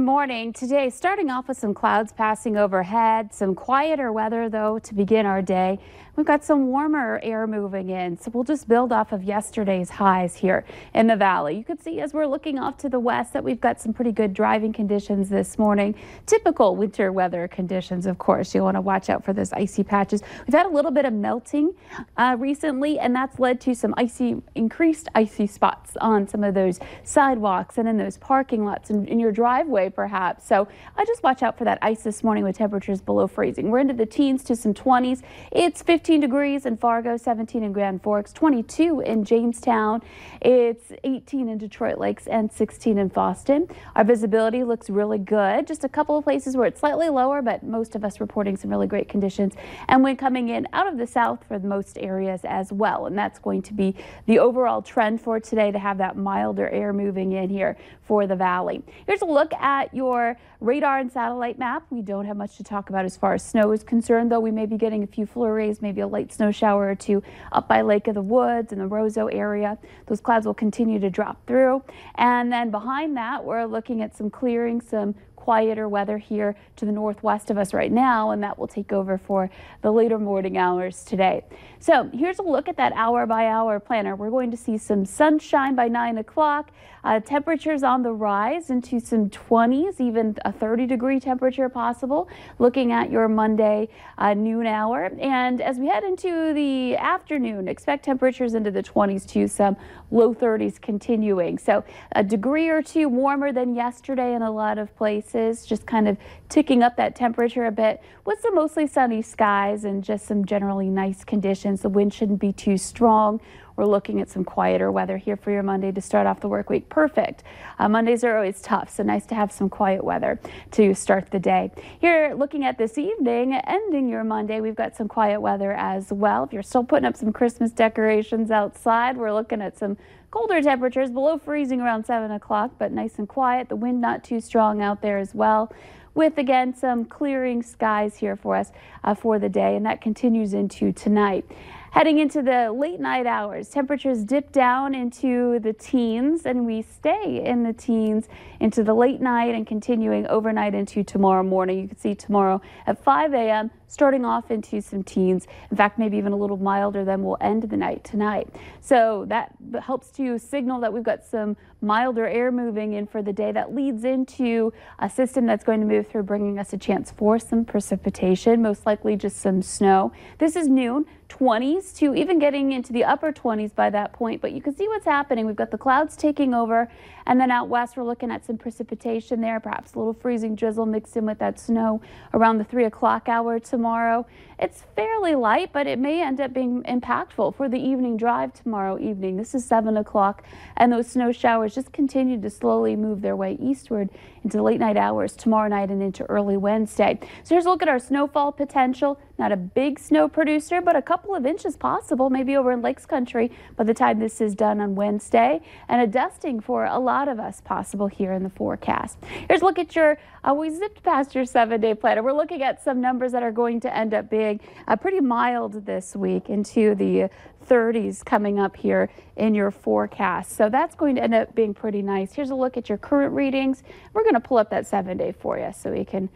morning. Today, starting off with some clouds passing overhead, some quieter weather, though, to begin our day. We've got some warmer air moving in, so we'll just build off of yesterday's highs here in the valley. You can see as we're looking off to the west that we've got some pretty good driving conditions this morning. Typical winter weather conditions, of course. You'll want to watch out for those icy patches. We've had a little bit of melting recently, and that's led to some increased icy spots on some of those sidewalks and in those parking lots and in your driveway, perhaps. So I just watch out for that ice this morning with temperatures below freezing. We're into the teens to some 20s. It's 15 degrees in Fargo, 17 in Grand Forks, 22 in Jamestown. It's 18 in Detroit Lakes and 16 in Boston. Our visibility looks really good. Just a couple of places where it's slightly lower, but most of us reporting some really great conditions. And wind coming in out of the south for most areas as well. And that's going to be the overall trend for today, to have that milder air moving in here for the valley. Here's a look at your radar and satellite map. We don't have much to talk about as far as snow is concerned, though we may be getting a few flurries, maybe a light snow shower or two up by Lake of the Woods and the Roseau area. Those clouds will continue to drop through. And then behind that, we're looking at some clearing, some quieter weather here to the northwest of us right now, and that will take over for the later morning hours today. So here's a look at that hour by hour planner. We're going to see some sunshine by 9 o'clock. Temperatures on the rise into some 20s, even a 30-degree temperature possible, looking at your Monday noon hour. And as we head into the afternoon, expect temperatures into the 20s to some low 30s continuing. So a degree or two warmer than yesterday in a lot of places, just kind of ticking up that temperature a bit with some mostly sunny skies and just some generally nice conditions. The wind shouldn't be too strong. We're looking at some quieter weather here for your Monday to start off the work week. Perfect. Mondays are always tough, so nice to have some quiet weather to start the day. Here, looking at this evening, ending your Monday, we've got some quiet weather as well. If you're still putting up some Christmas decorations outside, we're looking at some colder temperatures, below freezing around 7 o'clock, but nice and quiet. The wind not too strong out there as well, with again some clearing skies here for us for the day, and that continues into tonight. Heading into the late night hours, temperatures dip down into the teens, and we stay in the teens into the late night and continuing overnight into tomorrow morning. You can see tomorrow at 5 a.m. starting off into some teens. In fact, maybe even a little milder than we'll end the night tonight. So that helps to signal that we've got some milder air moving in for the day. That leads into a system that's going to move through, bringing us a chance for some precipitation, most likely just some snow. This is noon. 20s to even getting into the upper 20s by that point, but you can see what's happening. We've got the clouds taking over, and then out west we're looking at some precipitation there, perhaps a little freezing drizzle mixed in with that snow around the 3 o'clock hour tomorrow. It's fairly light, but it may end up being impactful for the evening drive tomorrow evening. This is 7 o'clock, and those snow showers just continue to slowly move their way eastward into the late night hours tomorrow night and into early Wednesday. So here's a look at our snowfall potential. Not a big snow producer, but a couple of inches possible, maybe over in Lakes Country by the time this is done on Wednesday, and a dusting for a lot of us possible here in the forecast. Here's a look at your, we zipped past your 7-day planner. We're looking at some numbers that are going to end up being pretty mild this week, into the 30s coming up here in your forecast. So that's going to end up being pretty nice. Here's a look at your current readings. We're going to pull up that 7-day for you so we can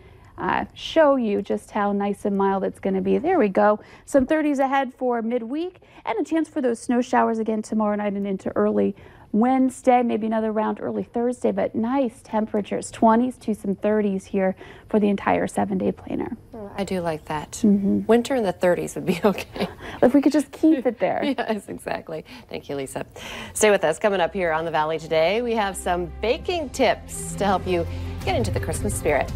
show you just how nice and mild it's going to be. There we go. Some 30s ahead for midweek, and a chance for those snow showers again tomorrow night and into early Wednesday, maybe another round early Thursday, but nice temperatures, 20s to some 30s here for the entire 7-day planner. I do like that. Winter in the 30s would be okay. If we could just keep it there. Yes, exactly. Thank you, Lisa. Stay with us. Coming up here on the Valley today, we have some baking tips to help you get into the Christmas spirit.